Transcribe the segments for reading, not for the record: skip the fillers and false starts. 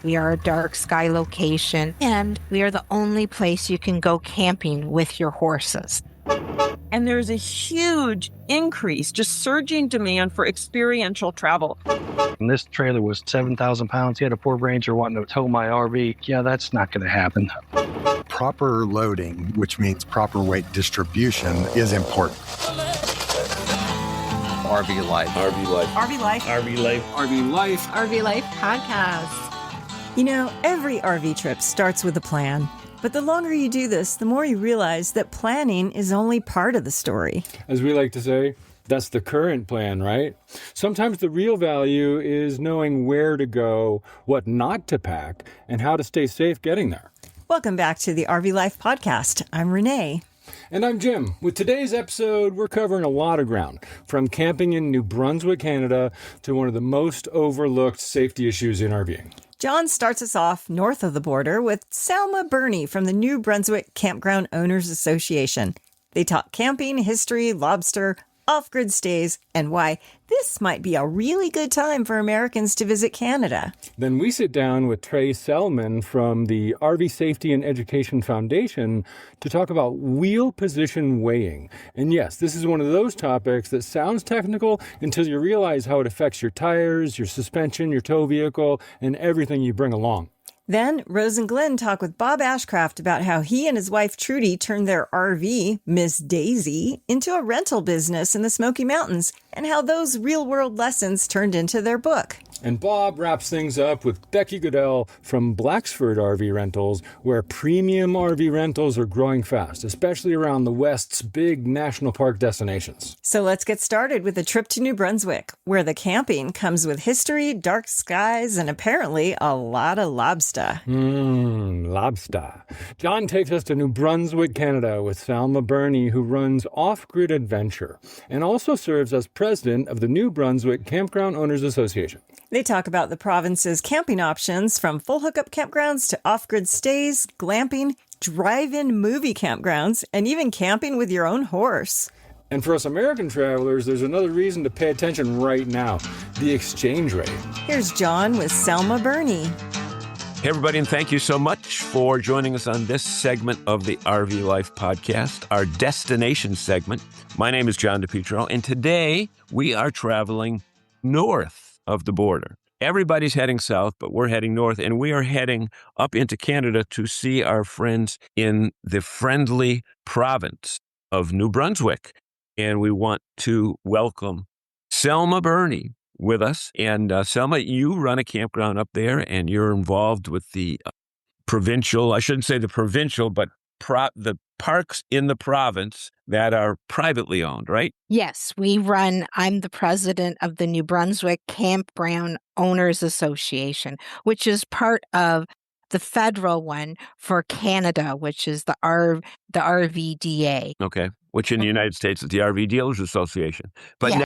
We are a dark sky location, and we are the only place you can go camping with your horses. And there's a huge increase, just surging demand for experiential travel. And this trailer was 7,000 pounds. He had a Ford Ranger wanting to tow my RV. Yeah, that's not going to happen. Proper loading, which means proper weight distribution, is important. RV Life. RV Life. RV Life. RV Life. RV Life. RV Life podcast. You know, every RV trip starts with a plan. But the longer you do this, the more you realize that planning is only part of the story. As we like to say, that's the current plan, right? Sometimes the real value is knowing where to go, what not to pack, and how to stay safe getting there. Welcome back to the RV Life podcast. I'm Renee. And I'm Jim. With today's episode, we're covering a lot of ground, from camping in New Brunswick, Canada, to one of the most overlooked safety issues in RVing. John starts us off north of the border with Salma Burney from the New Brunswick Campground Owners Association. They talk camping, history, lobster, off-grid stays, and why this might be a really good time for Americans to visit Canada. Then we sit down with Trey Selman from the RV Safety and Education Foundation to talk about wheel position weighing. And yes, this is one of those topics that sounds technical until you realize how it affects your tires, your suspension, your tow vehicle, and everything you bring along. Then Rose and Glenn talk with Bob Ashcraft about how he and his wife Trudy turned their RV, Miss Daisy, into a rental business in the Smoky Mountains, and how those real-world lessons turned into their book. And Bob wraps things up with Becky Goodell from Blacksford RV Rentals, where premium RV rentals are growing fast, especially around the West's big national park destinations. So let's get started with a trip to New Brunswick, where the camping comes with history, dark skies, and apparently a lot of lobster. Lobster. John takes us to New Brunswick, Canada, with Salma Burney, who runs Off-Grid Adventure, and also serves as president of the New Brunswick Campground Owners Association. They talk about the province's camping options, from full-hookup campgrounds to off-grid stays, glamping, drive-in movie campgrounds, and even camping with your own horse. And for us American travelers, there's another reason to pay attention right now: the exchange rate. Here's John with Salma Burney. Hey, everybody, and thank you so much for joining us on this segment of the RV Life podcast, our destination segment. My name is John DePietro, and today we are traveling north of the border. Everybody's heading south, but we're heading north, and we are heading up into Canada to see our friends in the friendly province of New Brunswick. And we want to welcome Salma Burney with us. And Salma, you run a campground up there, and you're involved with the provincial, I shouldn't say the provincial, but the parks in the province that are privately owned, right? Yes, I'm the president of the New Brunswick Campground Owners Association, which is part of the federal one for Canada, which is the RVDA. Okay, which in the United States is the RV Dealers Association. But yeah.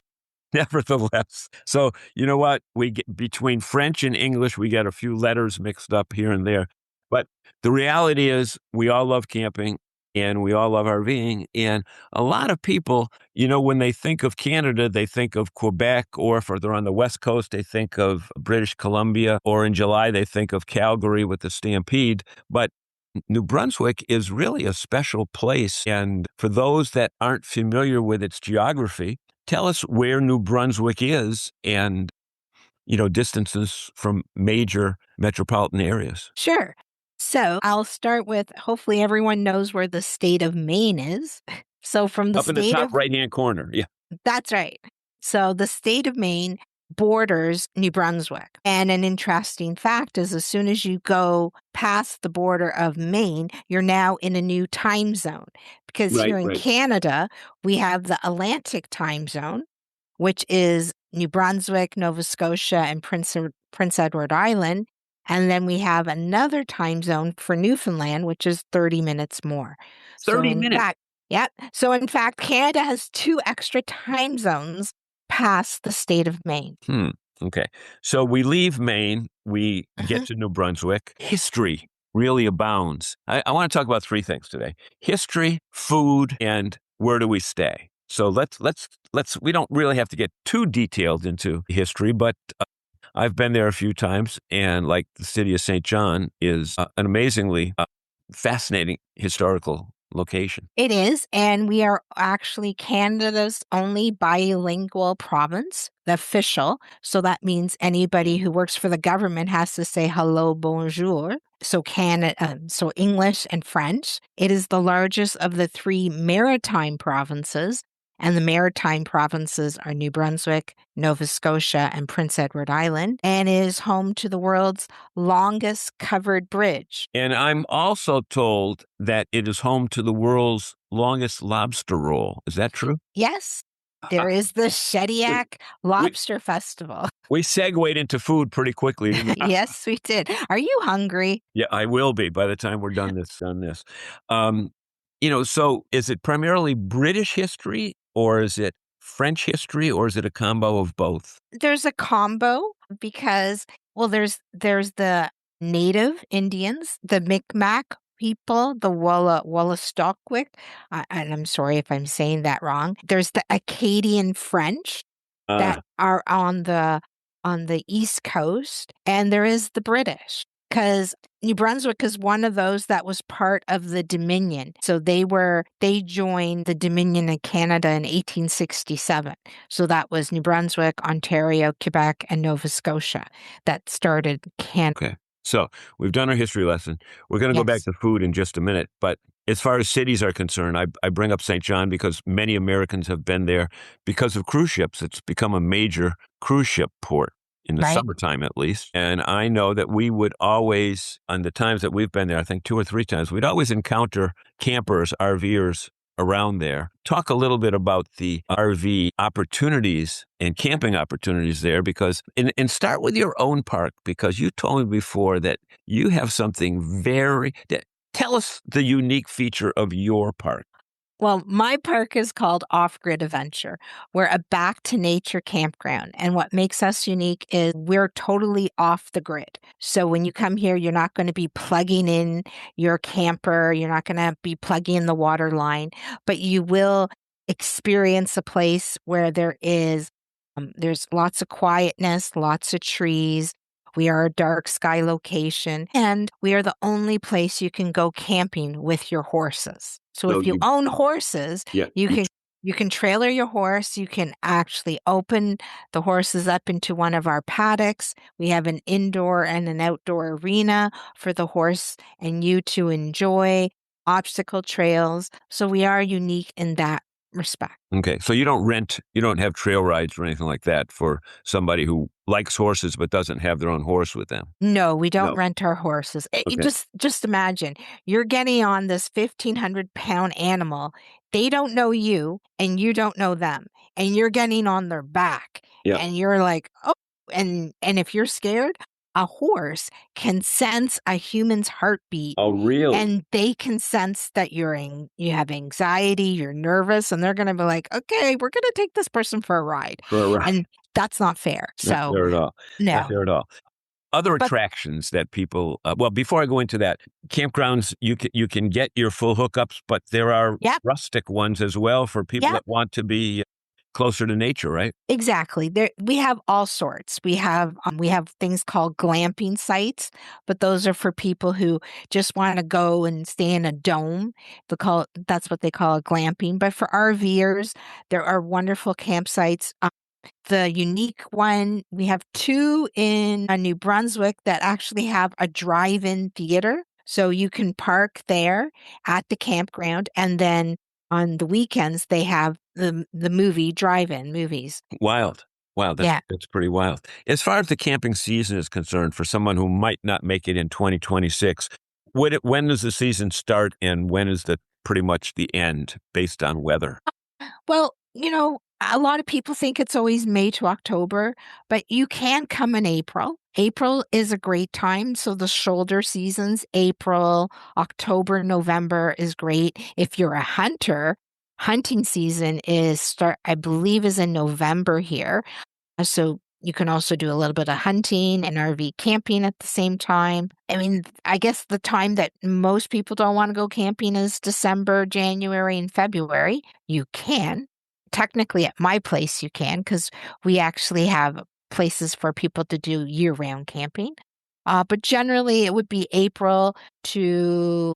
Nevertheless, so you know what? We get between French and English, we get a few letters mixed up here and there. But the reality is we all love camping and we all love RVing. And a lot of people, you know, when they think of Canada, they think of Quebec, or if they're on the West Coast, they think of British Columbia, or in July, they think of Calgary with the Stampede. But New Brunswick is really a special place. And for those that aren't familiar with its geography, tell us where New Brunswick is and, you know, distances from major metropolitan areas. Sure. So I'll start with, hopefully everyone knows where the state of Maine is. So from the up in the top right-hand corner. Yeah. That's right. So the state of Maine borders New Brunswick. And an interesting fact is, as soon as you go past the border of Maine, you're now in a new time zone. Because here in Canada, we have the Atlantic time zone, which is New Brunswick, Nova Scotia, and Prince Edward Island. And then we have another time zone for Newfoundland, which is 30 minutes more. 30 minutes? Yep. So in fact, Canada has 2 extra time zones past the state of Maine. Okay. So we leave Maine, we get to New Brunswick. History really abounds. I want to talk about 3 things today: history, food, and where do we stay. So let's we don't really have to get too detailed into history, but I've been there a few times, and like the city of St. John is an amazingly fascinating historical location. It is, and we are actually Canada's only bilingual province, the official. So that means anybody who works for the government has to say hello, bonjour. So so English and French. It is the largest of the 3 maritime provinces, and the maritime provinces are New Brunswick, Nova Scotia, and Prince Edward Island, and is home to the world's longest covered bridge. And I'm also told that it is home to the world's longest lobster roll. Is that true? Yes, there is the Shediac Lobster Festival. We segued into food pretty quickly, didn't we? Yes, we did. Are you hungry? Yeah, I will be by the time we're done this. So is it primarily British history, or is it French history, or is it a combo of both? There's a combo because, well, there's the native Indians, the Mi'kmaq people, the Wolastoqiyik, and I'm sorry if I'm saying that wrong. There's the Acadian French that are on the East Coast, and there is the British. Because New Brunswick is one of those that was part of the Dominion. So they joined the Dominion of Canada in 1867. So that was New Brunswick, Ontario, Quebec, and Nova Scotia that started Canada. Okay. So we've done our history lesson. We're going to go back Yes. to food in just a minute. But as far as cities are concerned, I bring up St. John because many Americans have been there because of cruise ships. It's become a major cruise ship port. In the Right. summertime, at least. And I know that we would always, on the times that we've been there, I think 2 or 3 times, we'd always encounter campers, RVers around there. Talk a little bit about the RV opportunities and camping opportunities there, because, and start with your own park, because you told me before that you have something tell us the unique feature of your park. Well, my park is called Off-Grid Adventure. We're a back-to-nature campground. And what makes us unique is we're totally off the grid. So when you come here, you're not going to be plugging in your camper. You're not going to be plugging in the water line. But you will experience a place where there's lots of quietness, lots of trees. We are a dark sky location, and we are the only place you can go camping with your horses. So if you own horses, you can trailer your horse. You can actually open the horses up into one of our paddocks. We have an indoor and an outdoor arena for the horse and you to enjoy, obstacle trails. So we are unique in that respect. Okay. So you don't have trail rides or anything like that for somebody who likes horses but doesn't have their own horse with them. No, we don't rent our horses. You just imagine you're getting on this 1,500-pound animal. They don't know you and you don't know them, and you're getting on their back. Yeah. And you're like, oh, and if you're scared, a horse can sense a human's heartbeat. Oh, really? And they can sense that you have anxiety, you're nervous, and they're going to be like, okay, we're going to take this person for a ride. And that's not fair. Not fair at all. No. Not fair at all. Other attractions that people, before I go into that, campgrounds, you can get your full hookups, but there are rustic ones as well for people that want to be closer to nature, right? Exactly. We have all sorts. We have things called glamping sites, but those are for people who just want to go and stay in a dome. That's what they call a glamping. But for RVers, there are wonderful campsites. The unique one, we have 2 in New Brunswick that actually have a drive-in theater. So you can park there at the campground, and then on the weekends, they have the movie drive-in movies. Wild. Wow, that's pretty wild. As far as the camping season is concerned, for someone who might not make it in 2026, when does the season start and when is pretty much the end based on weather? Well, a lot of people think it's always May to October, but you can come in April. April is a great time. So the shoulder seasons, April, October, November is great. If you're a hunter, hunting season I believe is in November here. So you can also do a little bit of hunting and RV camping at the same time. I mean, I guess the time that most people don't want to go camping is December, January, and February. You can. Technically, at my place, you can, because we actually have places for people to do year-round camping. But generally, it would be April to,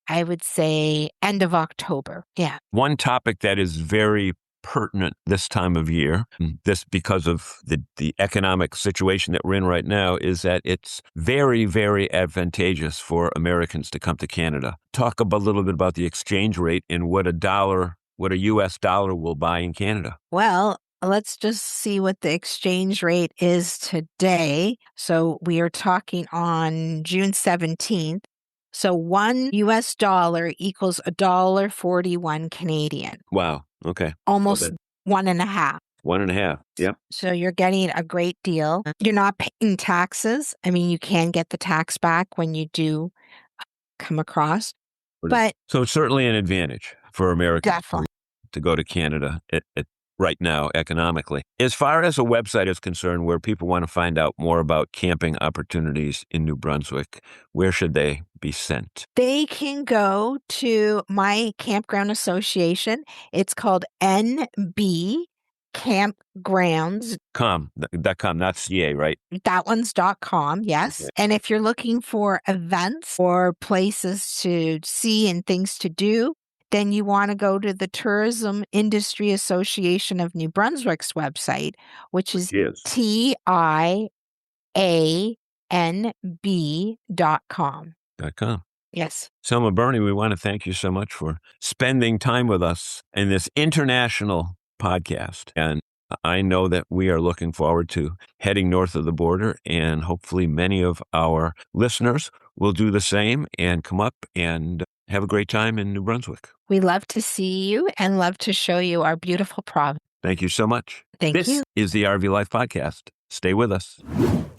I would say, end of October. Yeah. One topic that is very pertinent this time of year, this because of the economic situation that we're in right now, is that it's very, very advantageous for Americans to come to Canada. Talk a little bit about the exchange rate and what a U.S. dollar will buy in Canada. Well, let's just see what the exchange rate is today. So we are talking on June 17th. So $1 US equals $1.41 Canadian. Wow. Okay. Almost 1.5. 1.5. Yep. So you're getting a great deal. You're not paying taxes. I mean, you can get the tax back when you do come across. But so it's certainly an advantage for Americans definitely to go to Canada right now economically. As far as a website is concerned where people want to find out more about camping opportunities in New Brunswick, where should they be sent? They can go to my campground association. It's called NB Campgrounds. .com, not .ca, right? That one's .com, yes. Okay. And if you're looking for events or places to see and things to do, then you want to go to the Tourism Industry Association of New Brunswick's website, which is TIANB.com. Yes. Selma Burney, we want to thank you so much for spending time with us in this international podcast. And I know that we are looking forward to heading north of the border, and hopefully many of our listeners will do the same and come up and have a great time in New Brunswick. We love to see you and love to show you our beautiful province. Thank you so much. Thank you. This is the RV Life Podcast. Stay with us.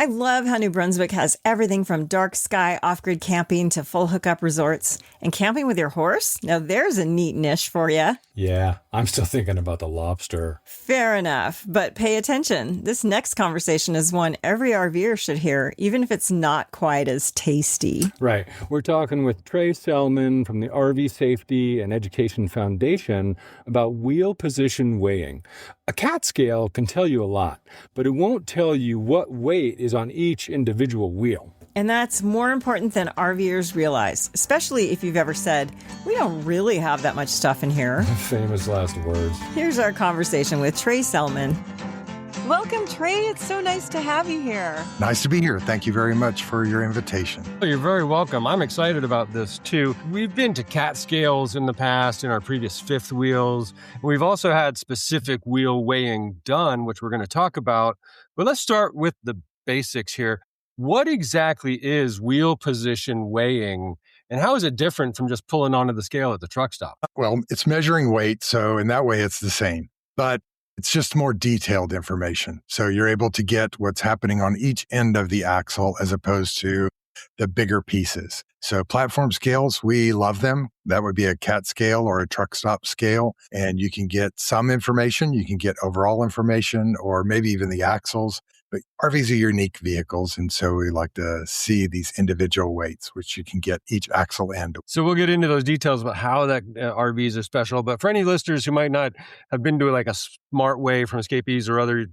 I love how New Brunswick has everything from dark sky off-grid camping to full hookup resorts. And camping with your horse? Now there's a neat niche for you. Yeah, I'm still thinking about the lobster. Fair enough, but pay attention. This next conversation is one every RVer should hear, even if it's not quite as tasty. Right. We're talking with Trey Selman from the RV Safety and Education Foundation about wheel position weighing. A CAT scale can tell you a lot, but it won't tell you what weight is on each individual wheel. And that's more important than RVers realize, especially if you've ever said, we don't really have that much stuff in here. Famous last words. Here's our conversation with Trey Selman. Welcome, Trey. It's so nice to have you here. Nice to be here. Thank you very much for your invitation. You're very welcome. I'm excited about this too. We've been to CAT scales in the past in our previous fifth wheels. We've also had specific wheel weighing done, which we're going to talk about. But let's start with the basics here. What exactly is wheel position weighing, and how is it different from just pulling onto the scale at the truck stop? Well, it's measuring weight, so in that way it's the same, but it's just more detailed information. So you're able to get what's happening on each end of the axle as opposed to the bigger pieces. So platform scales, we love them. That would be a CAT scale or a truck stop scale. And you can get some information. You can get overall information or maybe even the axles. But RVs are unique vehicles. And so we like to see these individual weights, which you can get each axle end. So we'll get into those details about how that RVs are special. But for any listeners who might not have been to like a Smart Way from Escapees or other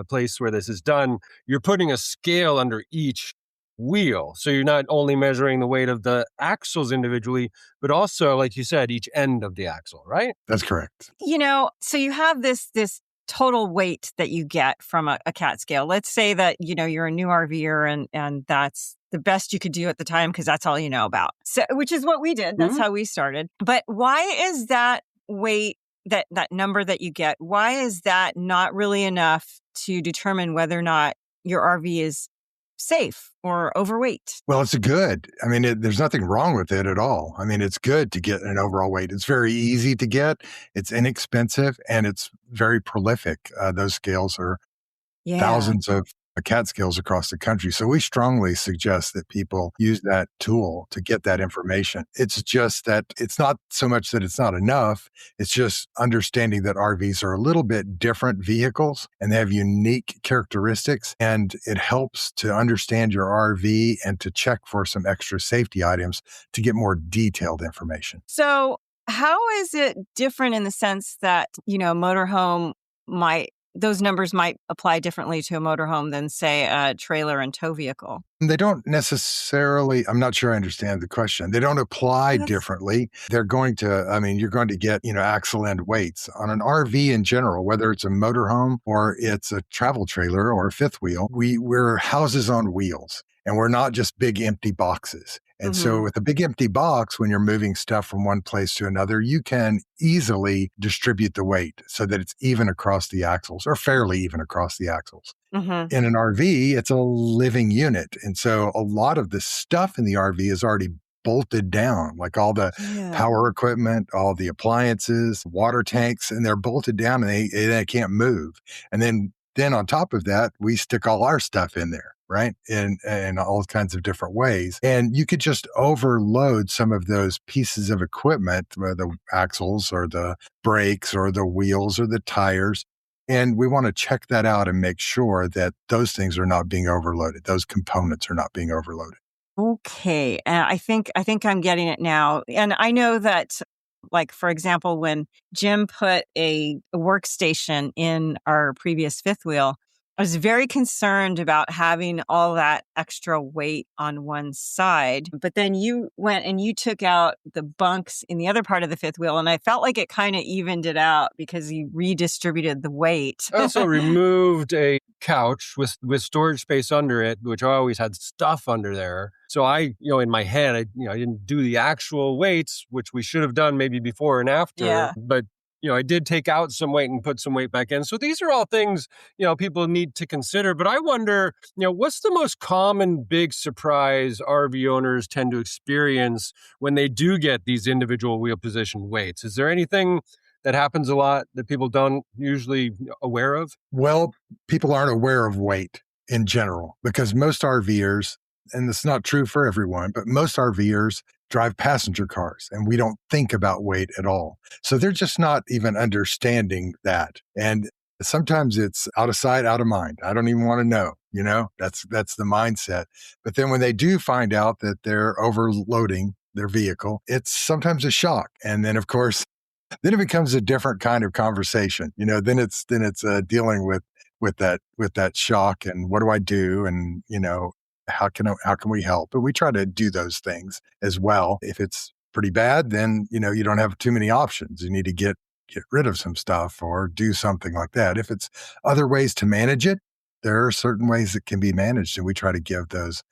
place where this is done, you're putting a scale under each wheel. So you're not only measuring the weight of the axles individually, but also, like you said, each end of the axle, right? That's correct. You know, so you have this total weight that you get from a CAT scale. Let's say that, you know, you're a new RVer and that's the best you could do at the time because that's all you know about. So, which is what we did. That's how we started. But why is that weight, that number that you get, why is that not really enough to determine whether or not your RV is safe or overweight? Well, it's good. I mean, there's nothing wrong with it at all. I mean, it's good to get an overall weight. It's very easy to get. It's inexpensive and it's very prolific. Those scales are thousands of CAT scales across the country. So we strongly suggest that people use that tool to get that information. It's just that it's not so much that it's not enough. It's just understanding that RVs are a little bit different vehicles and they have unique characteristics. And it helps to understand your RV and to check for some extra safety items to get more detailed information. So how is it different in the sense that, you know, motorhome might those numbers might apply differently to a motorhome than, say, a trailer and tow vehicle. They don't necessarily, I'm not sure I understand the question. They don't apply differently. They're going to, I mean, you're going to get, axle end weights. On an RV in general, whether it's a motorhome or it's a travel trailer or a fifth wheel, we're houses on wheels and we're not just big empty boxes. And so with a big empty box, when you're moving stuff from one place to another, you can easily distribute the weight so that it's even across the axles or fairly even across the axles. In an RV, it's a living unit. And so a lot of the stuff in the RV is already bolted down, like all the power equipment, all the appliances, water tanks, and they're bolted down and they can't move. And then on top of that, we stick all our stuff in there, right? In all kinds of different ways. And you could just overload some of those pieces of equipment, the axles or the brakes or the wheels or the tires. And we want to check that out and make sure that those things are not being overloaded. Those components are not being overloaded. Okay. I think I'm getting it now. And I know that, like, for example, when Jim put a workstation in our previous fifth wheel, I was very concerned about having all that extra weight on one side. But then you went and you took out the bunks in the other part of the fifth wheel. And I felt like it kind of evened it out because you redistributed the weight. I also removed a couch with storage space under it, which I always had stuff under there. So I, in my head, I didn't do the actual weights, which we should have done maybe before and after. Yeah. But I did take out some weight and put some weight back in. So these are all things, people need to consider. But I wonder, what's the most common big surprise RV owners tend to experience when they do get these individual wheel position weights? Is there anything that happens a lot that people don't usually aware of? Well, people aren't aware of weight in general because most RVers, and it's not true for everyone, but most RVers drive passenger cars and we don't think about weight at all. So they're just not even understanding that. And sometimes it's out of sight, out of mind. I don't even want to know, that's the mindset. But then when they do find out that they're overloading their vehicle, it's sometimes a shock. And then of course, then it becomes a different kind of conversation. Then it's dealing with that shock and what do I do? And, how can we help? But we try to do those things as well. If it's pretty bad, then, you don't have too many options. You need to get rid of some stuff or do something like that. If it's other ways to manage it, there are certain ways that can be managed. And we try to give those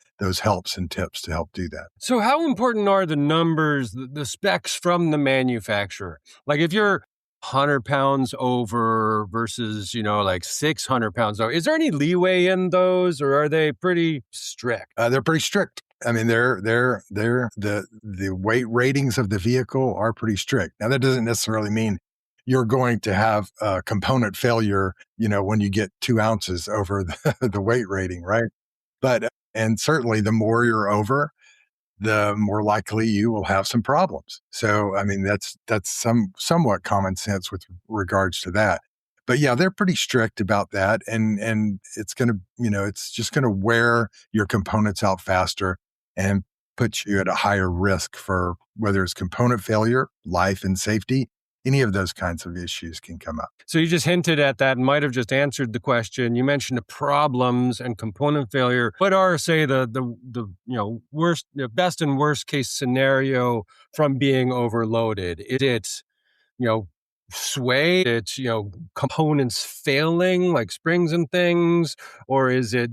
helps and tips to help do that. So how important are the numbers, the specs from the manufacturer? Like if you're 100 pounds over versus, like 600 pounds over. Is there any leeway in those or are they pretty strict? They're pretty strict. I mean, the weight ratings of the vehicle are pretty strict. Now, that doesn't necessarily mean you're going to have a component failure, when you get 2 ounces over the weight rating, right? But, and certainly the more you're over, the more likely you will have some problems. So, I mean, that's somewhat common sense with regards to that. But yeah, they're pretty strict about that. And it's going to, it's just going to wear your components out faster and put you at a higher risk for whether it's component failure, life and safety. Any of those kinds of issues can come up. So you just hinted at that and might have just answered the question. You mentioned the problems and component failure. What are, say, the worst, best and worst case scenario from being overloaded? Is it, sway? It's, components failing like springs and things? Or is it,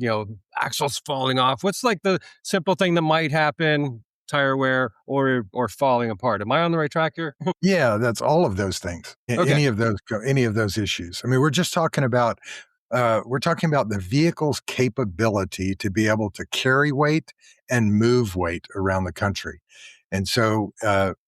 axles falling off? What's like the simple thing that might happen? Tire wear or falling apart. Am I on the right track here? Yeah, that's all of those things. Okay. Any of those issues. I mean, we're talking about the vehicle's capability to be able to carry weight and move weight around the country. And so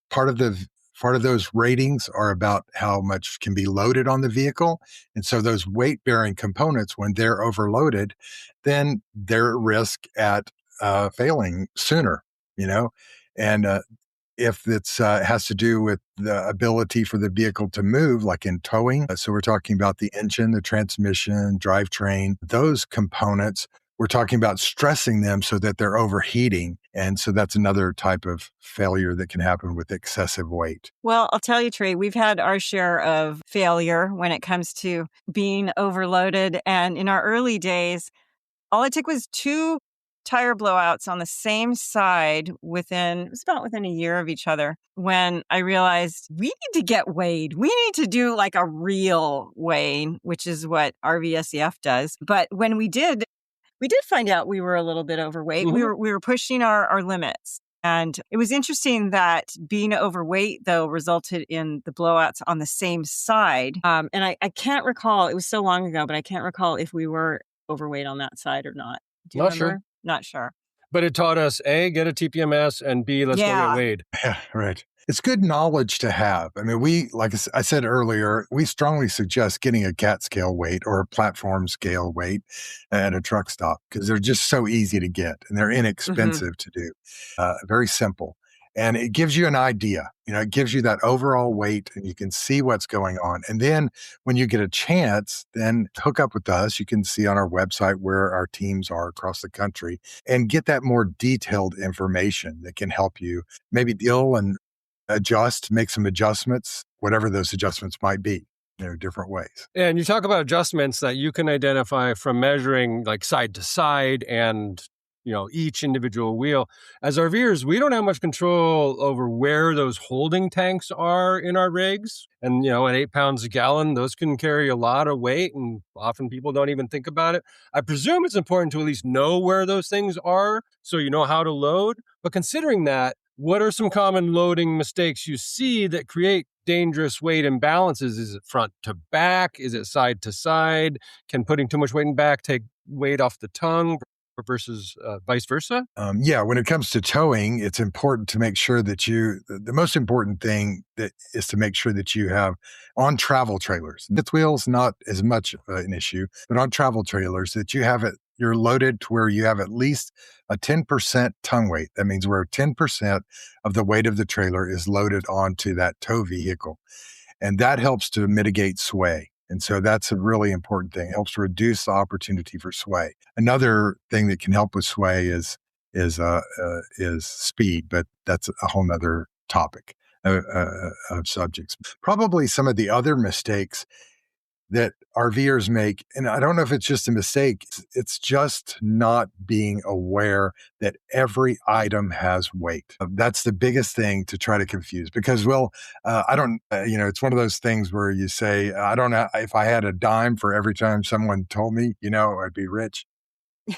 part of those ratings are about how much can be loaded on the vehicle. And so those weight-bearing components, when they're overloaded, then they're at risk at failing sooner. And if it's has to do with the ability for the vehicle to move, like in towing. So we're talking about the engine, the transmission, drivetrain, those components we're talking about stressing them so that they're overheating. And so that's another type of failure that can happen with excessive weight. Well, I'll tell you, Trey, we've had our share of failure when it comes to being overloaded. And in our early days, all it took was 2 tire blowouts on the same side it was about within a year of each other, when I realized we need to get weighed. We need to do like a real weighing, which is what RVSEF does. But when we did find out we were a little bit overweight. Mm-hmm. We were pushing our limits. And it was interesting that being overweight, though, resulted in the blowouts on the same side. And I can't recall, it was so long ago, but I can't recall if we were overweight on that side or not. Do you Not remember? sure. Not sure. But it taught us, A, get a TPMS, and B, let's go get weighed. Yeah, right. It's good knowledge to have. I mean, like I said earlier, we strongly suggest getting a cat scale weight or a platform scale weight at a truck stop because they're just so easy to get and they're inexpensive to do. Very simple. And it gives you an idea. It gives you that overall weight and you can see what's going on. And then when you get a chance, then hook up with us. You can see on our website where our teams are across the country and get that more detailed information that can help you maybe deal and make some adjustments, whatever those adjustments might be. Different ways. And you talk about adjustments that you can identify from measuring like side to side and each individual wheel. As RVers, we don't have much control over where those holding tanks are in our rigs. And, at 8 pounds a gallon, those can carry a lot of weight and often people don't even think about it. I presume it's important to at least know where those things are so you know how to load. But considering that, what are some common loading mistakes you see that create dangerous weight imbalances? Is it front to back? Is it side to side? Can putting too much weight in back take weight off the tongue versus vice versa? When it comes to towing, it's important to make sure that the most important thing that is to make sure that you have on travel trailers, fifth wheels, not as much an issue, but on travel trailers that you're loaded to where you have at least a 10% tongue weight. That means where 10% of the weight of the trailer is loaded onto that tow vehicle. And that helps to mitigate sway. And so that's a really important thing. It helps reduce the opportunity for sway. Another thing that can help with sway is speed, but that's a whole nother topic of subjects. Probably some of the other mistakes that RVers make, and I don't know if it's just a mistake, it's just not being aware that every item has weight. That's the biggest thing to try to confuse because, it's one of those things where you say, I don't know, if I had a dime for every time someone told me, I'd be rich.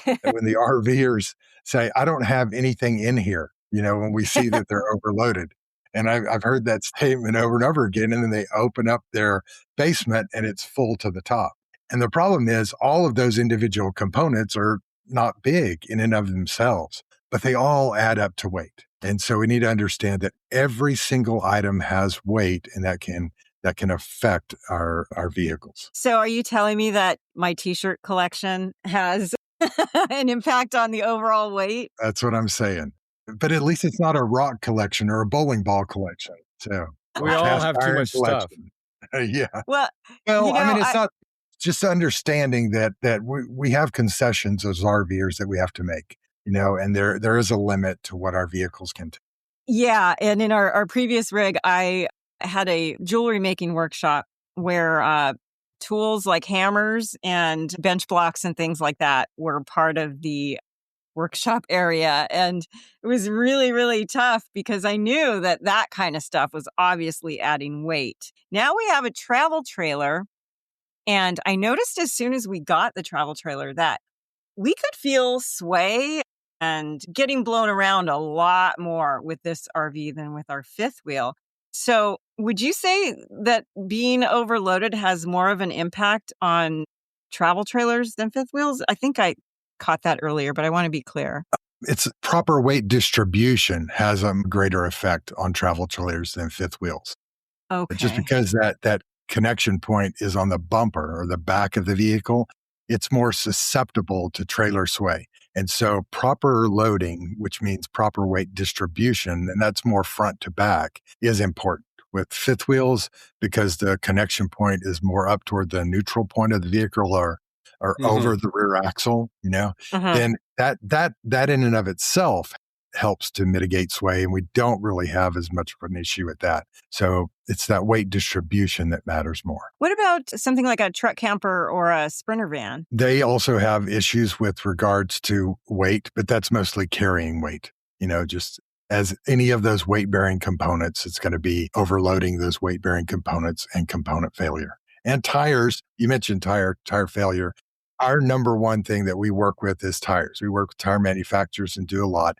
When the RVers say, I don't have anything in here, when we see that they're overloaded. And I've heard that statement over and over again. And then they open up their basement and it's full to the top. And the problem is all of those individual components are not big in and of themselves, but they all add up to weight. And so we need to understand that every single item has weight and that can affect our vehicles. So are you telling me that my t-shirt collection has an impact on the overall weight? That's what I'm saying. But at least it's not a rock collection or a bowling ball collection. So we all have too much stuff. Yeah. Well, it's not just understanding that we have concessions as RVers that we have to make, and there is a limit to what our vehicles can take. Yeah. And in our previous rig, I had a jewelry making workshop where tools like hammers and bench blocks and things like that were part of the workshop area. And it was really, really tough because I knew that kind of stuff was obviously adding weight. Now we have a travel trailer. And I noticed as soon as we got the travel trailer that we could feel sway and getting blown around a lot more with this RV than with our fifth wheel. So would you say that being overloaded has more of an impact on travel trailers than fifth wheels? I think I caught that earlier, but I want to be clear. It's proper weight distribution has a greater effect on travel trailers than fifth wheels. Okay. Just because that connection point is on the bumper or the back of the vehicle, it's more susceptible to trailer sway. And so proper loading, which means proper weight distribution, and that's more front to back, is important. With fifth wheels, because the connection point is more up toward the neutral point of the vehicle or or Mhm. over the rear axle, Mhm. then that in and of itself helps to mitigate sway, and we don't really have as much of an issue with that. So it's that weight distribution that matters more. What about something like a truck camper or a Sprinter van? They also have issues with regards to weight, but that's mostly carrying weight. Just as any of those weight-bearing components, it's going to be overloading those weight-bearing components and component failure. And tires, you mentioned tire failure. Our number one thing that we work with is tires. We work with tire manufacturers and do a lot.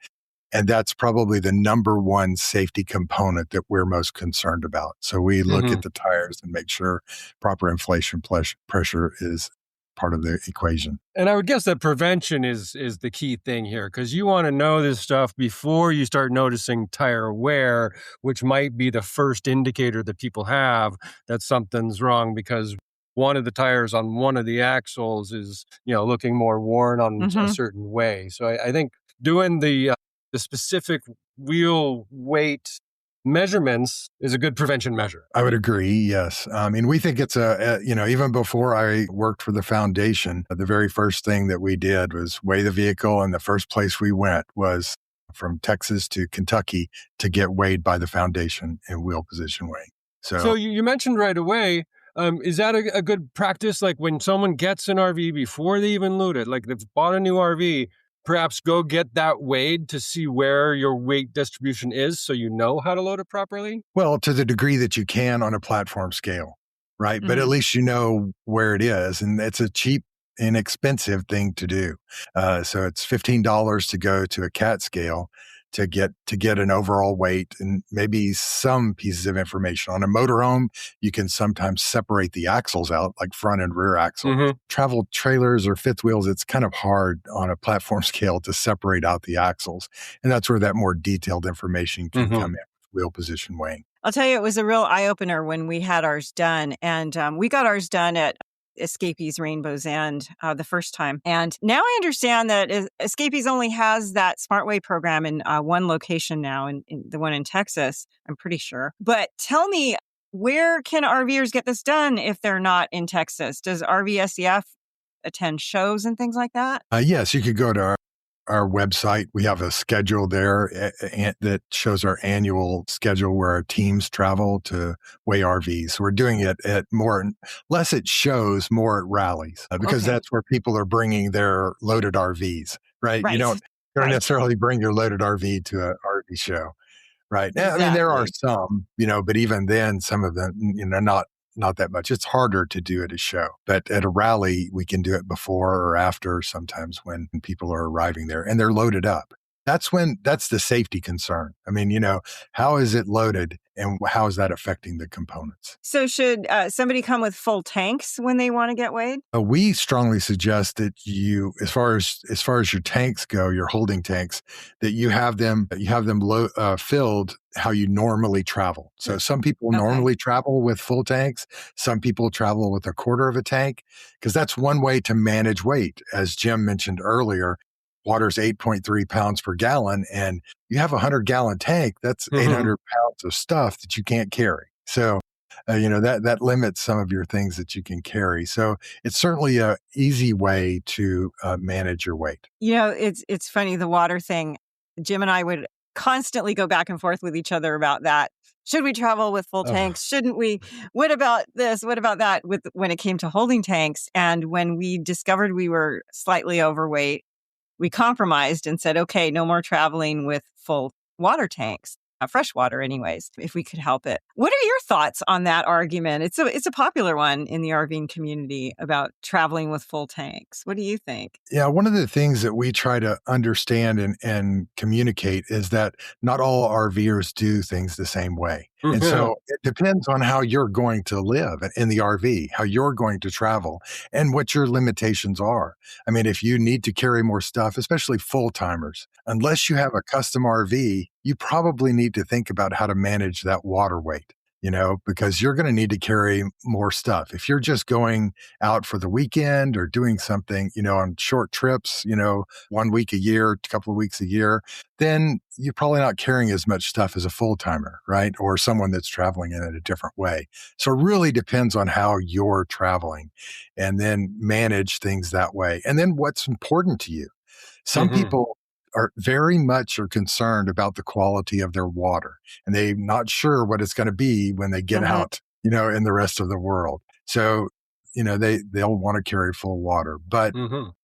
And that's probably the number one safety component that we're most concerned about. So we look at the tires and make sure proper inflation pressure is part of the equation. And I would guess that prevention is the key thing here, because you want to know this stuff before you start noticing tire wear, which might be the first indicator that people have that something's wrong, because one of the tires on one of the axles is, looking more worn on a certain way. So I think doing the specific wheel weight measurements is a good prevention measure. I would agree. Yes. I mean, we think it's even before I worked for the foundation, the very first thing that we did was weigh the vehicle. And the first place we went was from Texas to Kentucky to get weighed by the foundation in wheel position weighing. So you mentioned right away, is that a good practice? Like when someone gets an RV before they even load it, like they've bought a new RV, perhaps go get that weighed to see where your weight distribution is so you know how to load it properly? Well, to the degree that you can on a platform scale, right? But at least you know where it is. And it's a cheap, inexpensive thing to do. So it's $15 to go to a CAT scale to get an overall weight and maybe some pieces of information. On a motorhome, you can sometimes separate the axles out, like front and rear axle. Travel trailers or fifth wheels, it's kind of hard on a platform scale to separate out the axles. And that's where that more detailed information can come in with wheel position weighing. I'll tell you, it was a real eye-opener when we had ours done. And we got ours done at Escapees Rainbow's End the first time. And now I understand that Escapees only has that SmartWay program in one location now, in the one in Texas, I'm pretty sure. But tell me, where can RVers get this done if they're not in Texas? Does RVSEF attend shows and things like that? Yes, you could go to our website. We have a schedule there that shows our annual schedule where our teams travel to weigh RVs. So we're doing it at less at shows, more at rallies, because that's where people are bringing their loaded RVs, right? You don't necessarily bring your loaded RV to an RV show, right? Exactly. I mean, there are some, but even then, some of them, not that much. It's harder to do at a show, but at a rally, we can do it before or after sometimes when people are arriving there and they're loaded up. That's the safety concern. I mean, how is it loaded and how is that affecting the components? So should somebody come with full tanks when they want to get weighed? We strongly suggest that you, as far as your tanks go, your holding tanks, that you have them filled how you normally travel. So some people normally travel with full tanks. Some people travel with a quarter of a tank, because that's one way to manage weight. As Jim mentioned earlier, water's 8.3 pounds per gallon, and you have a 100-gallon tank, that's 800 pounds of stuff that you can't carry. So, that limits some of your things that you can carry. So it's certainly a easy way to manage your weight. It's funny, the water thing. Jim and I would constantly go back and forth with each other about that. Should we travel with full tanks? Shouldn't we? What about this? What about that? When it came to holding tanks, and when we discovered we were slightly overweight, we compromised and said, okay, no more traveling with full water tanks, fresh water anyways, if we could help it. What are your thoughts on that argument? It's a popular one in the RVing community about traveling with full tanks. What do you think? Yeah, one of the things that we try to understand and communicate is that not all RVers do things the same way. And so it depends on how you're going to live in the RV, how you're going to travel, and what your limitations are. I mean, if you need to carry more stuff, especially full-timers, unless you have a custom RV, you probably need to think about how to manage that water weight. because you're going to need to carry more stuff. If you're just going out for the weekend or doing something, on short trips, 1 week a year, a couple of weeks a year, then you're probably not carrying as much stuff as a full-timer, right? Or someone that's traveling in a different way. So it really depends on how you're traveling, and then manage things that way. And then what's important to you. Some people are very much concerned about the quality of their water, and they're not sure what it's going to be when they get out, in the rest of the world. So, they'll want to carry full water. But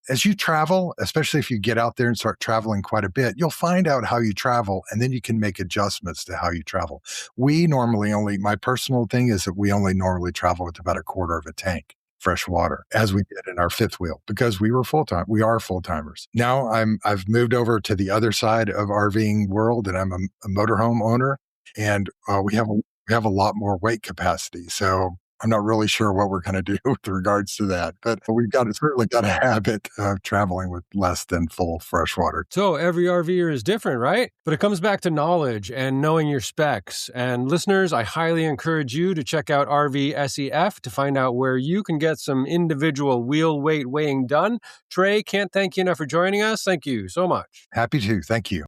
as you travel, especially if you get out there and start traveling quite a bit, you'll find out how you travel, and then you can make adjustments to how you travel. We normally my personal thing is that we only normally travel with about a quarter of a tank fresh water, as we did in our fifth wheel, because we are full-timers. Now I've moved over to the other side of RVing world, and I'm a motorhome owner, and we have a lot more weight capacity. So I'm not really sure what we're going to do with regards to that, but we've certainly got a habit of traveling with less than full fresh water. So every RVer is different, right? But it comes back to knowledge and knowing your specs. And listeners, I highly encourage you to check out RV SEF to find out where you can get some individual wheel weight weighing done. Trey, can't thank you enough for joining us. Thank you so much. Happy to. Thank you.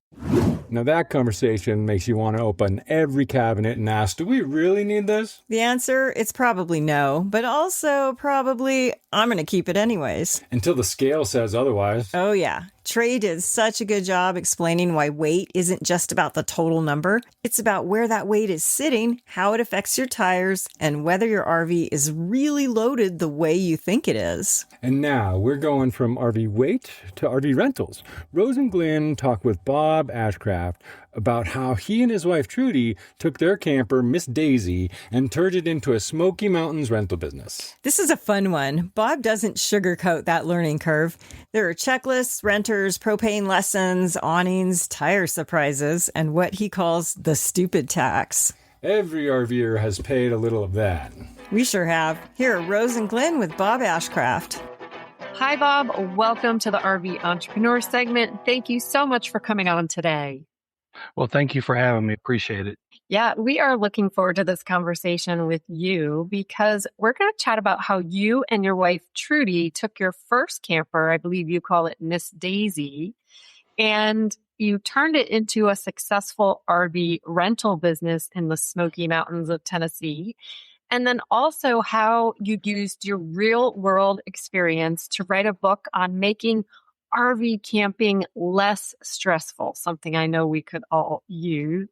Now that conversation makes you want to open every cabinet and ask, do we really need this? The answer, it's probably no, but also probably I'm going to keep it anyways. Until the scale says otherwise. Oh yeah. Trey did such a good job explaining why weight isn't just about the total number. It's about where that weight is sitting, how it affects your tires, and whether your RV is really loaded the way you think it is. And now we're going from RV weight to RV rentals. Rose and Glenn talk with Bob Ashcraft about how he and his wife Trudy took their camper, Miss Daisy, and turned it into a Smoky Mountains rental business. This is a fun one. Bob doesn't sugarcoat that learning curve. There are checklists, renters, propane lessons, awnings, tire surprises, and what he calls the stupid tax. Every RVer has paid a little of that. We sure have. Here are Rose and Glenn with Bob Ashcraft. Hi, Bob. Welcome to the RV Entrepreneur segment. Thank you so much for coming on today. Well, thank you for having me. Appreciate it. Yeah, we are looking forward to this conversation with you because we're going to chat about how you and your wife, Trudy, took your first camper, I believe you call it Miss Daisy, and you turned it into a successful RV rental business in the Smoky Mountains of Tennessee. And then also how you used your real world experience to write a book on making RV camping less stressful, something I know we could all use.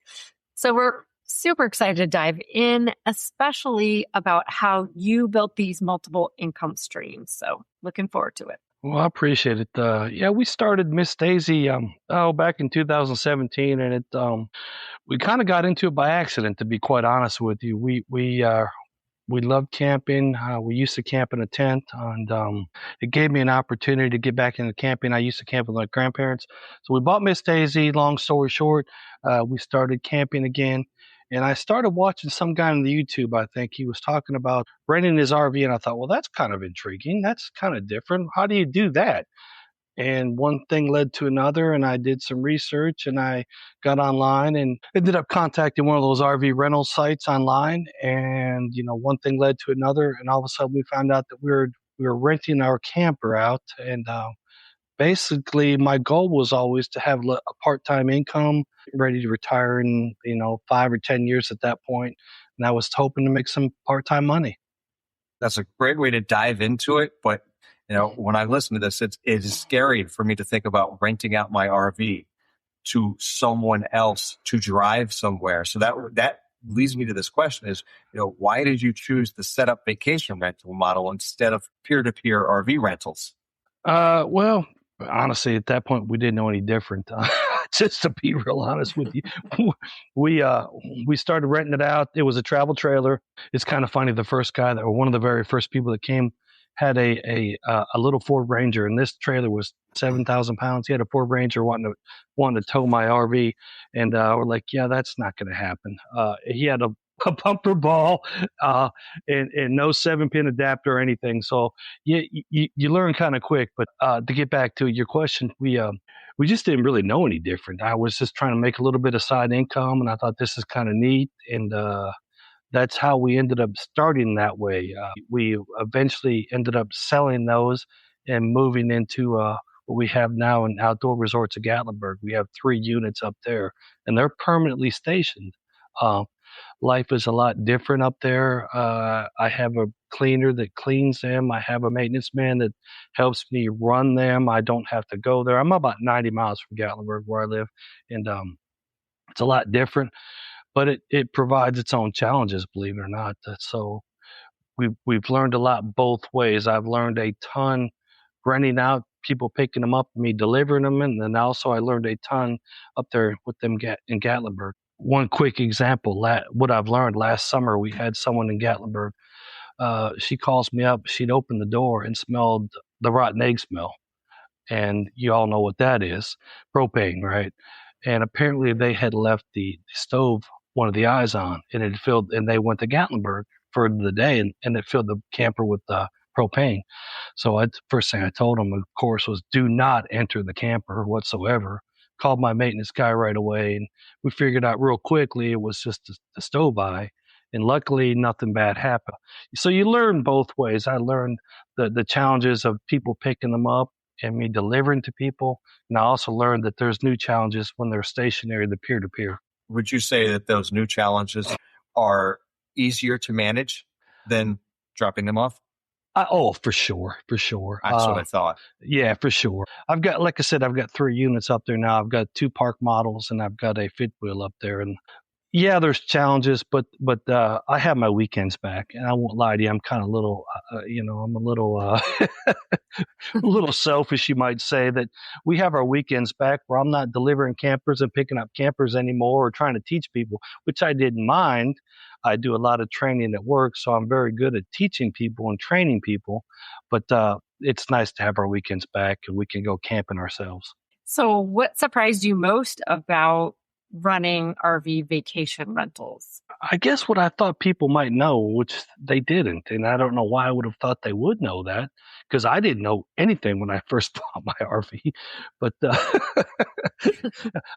So we're super excited to dive in, especially about how you built these multiple income streams. So looking forward to it. Well, I appreciate it. Yeah, we started Miss Daisy back in 2017, and we kind of got into it by accident, to be quite honest with you. We loved camping. We used to camp in a tent, and it gave me an opportunity to get back into camping. I used to camp with my grandparents. So we bought Miss Daisy. Long story short, we started camping again. And I started watching some guy on the YouTube, I think he was talking about renting his RV. And I thought, well, that's kind of intriguing. That's kind of different. How do you do that? And one thing led to another, and I did some research, and I got online and ended up contacting one of those RV rental sites online. And, one thing led to another, and all of a sudden we found out that we were renting our camper out. And basically my goal was always to have a part-time income, ready to retire in, 5 or 10 years at that point. And I was hoping to make some part-time money. That's a great way to dive into it. But when I listen to this, it is scary for me to think about renting out my RV to someone else to drive somewhere. So that leads me to this question is, why did you choose the setup vacation rental model instead of peer-to-peer RV rentals? Well, honestly, at that point, we didn't know any different. Just to be real honest with you, we started renting it out. It was a travel trailer. It's kind of funny. The first guy one of the very first people that came had a little Ford Ranger, and this trailer was 7,000 pounds. He had a Ford Ranger wanting to tow my RV, and we're like, yeah, that's not going to happen. He had a bumper ball and no 7-pin adapter or anything. So you learn kind of quick. But to get back to your question, we just didn't really know any different. I was just trying to make a little bit of side income, and I thought this is kind of neat. And that's how we ended up starting that way. We eventually ended up selling those and moving into what we have now in Outdoor Resorts of Gatlinburg. We have 3 units up there, and they're permanently stationed. Life is a lot different up there. I have a cleaner that cleans them. I have a maintenance man that helps me run them. I don't have to go there. I'm about 90 miles from Gatlinburg where I live, and it's a lot different, but it provides its own challenges, believe it or not. So we've learned a lot both ways. I've learned a ton renting out, people picking them up, me delivering them, and then also I learned a ton up there with them in Gatlinburg. One quick example, what I've learned last summer, we had someone in Gatlinburg. She calls me up. She'd opened the door and smelled the rotten egg smell. And you all know what that is, propane, right? And apparently they had left the stove, one of the eyes on, and it filled, and they went to Gatlinburg for the day, and it filled the camper with propane. So first thing I told them, of course, was do not enter the camper whatsoever. Called my maintenance guy right away, and we figured out real quickly it was just the stove eye, and luckily nothing bad happened. So you learn both ways. I learned the challenges of people picking them up and me delivering to people, and I also learned that there's new challenges when they're stationary, the peer-to-peer. Would you say that those new challenges are easier to manage than dropping them off? For sure. That's what I thought. Yeah, for sure. Like I said, I've got 3 units up there now. I've got 2 park models, and I've got a fifth wheel up there. And yeah, there's challenges, but I have my weekends back, and I won't lie to you. I'm kind of little, I'm a little, a little selfish, you might say, that we have our weekends back where I'm not delivering campers and picking up campers anymore or trying to teach people, which I didn't mind. I do a lot of training at work, so I'm very good at teaching people and training people. But it's nice to have our weekends back and we can go camping ourselves. So what surprised you most about running RV vacation rentals? I guess what I thought people might know, which they didn't. And I don't know why I would have thought they would know that, because I didn't know anything when I first bought my RV. But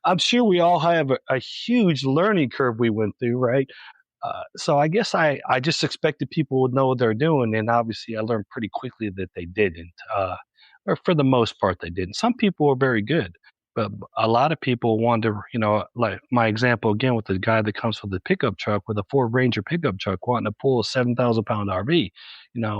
I'm sure we all have a huge learning curve we went through, right? So I guess I just expected people would know what they're doing. And obviously I learned pretty quickly that they didn't. Or for the most part, they didn't. Some people were very good. But a lot of people wonder, like my example again with the guy that comes with the pickup truck, with a Ford Ranger pickup truck, wanting to pull a 7,000-pound RV,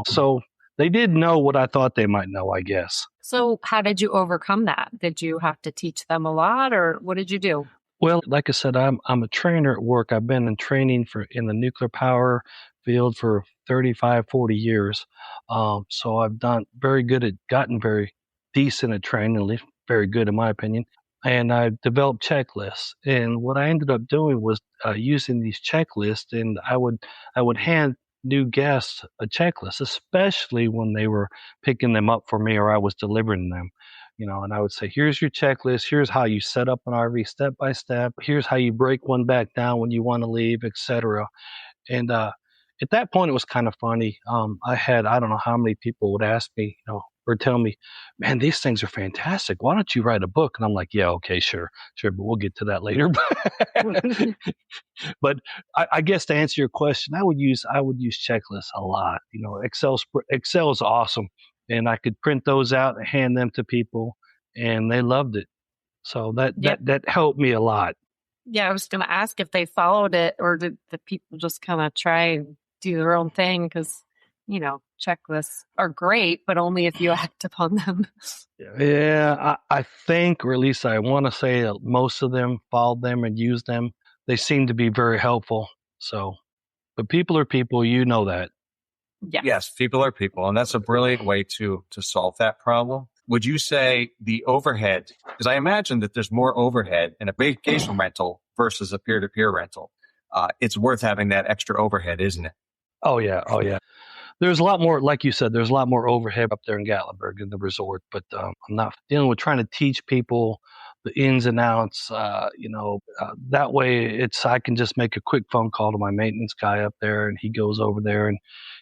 So they did know what I thought they might know, I guess. So how did you overcome that? Did you have to teach them a lot, or what did you do? Well, like I said, I'm a trainer at work. I've been in training in the nuclear power field for 35, 40 years. So I've gotten very decent at training, at least very good in my opinion. And I've developed checklists. And what I ended up doing was using these checklists, and I would hand new guests a checklist, especially when they were picking them up for me or I was delivering them. And I would say, here's your checklist. Here's how you set up an RV step by step. Here's how you break one back down when you want to leave, etc. And at that point, it was kind of funny. I don't know how many people would ask me, or tell me, man, these things are fantastic. Why don't you write a book? And I'm like, yeah, okay, sure, but we'll get to that later. But I guess to answer your question, I would use checklists a lot. Excel is awesome. And I could print those out and hand them to people, and they loved it. So that helped me a lot. Yeah, I was going to ask if they followed it, or did the people just kind of try and do their own thing? Because, checklists are great, but only if you act upon them. Yeah, I think, or at least I want to say that most of them followed them and used them. They seem to be very helpful. So, but people are people, that. Yes, people are people. And that's a brilliant way to solve that problem. Would you say the overhead, because I imagine that there's more overhead in a vacation rental versus a peer-to-peer rental. It's worth having that extra overhead, isn't it? Oh, yeah. There's a lot more, like you said, there's a lot more overhead up there in Gatlinburg in the resort, but I'm not dealing with trying to teach people the ins and outs. That way I can just make a quick phone call to my maintenance guy up there, and he goes over there and,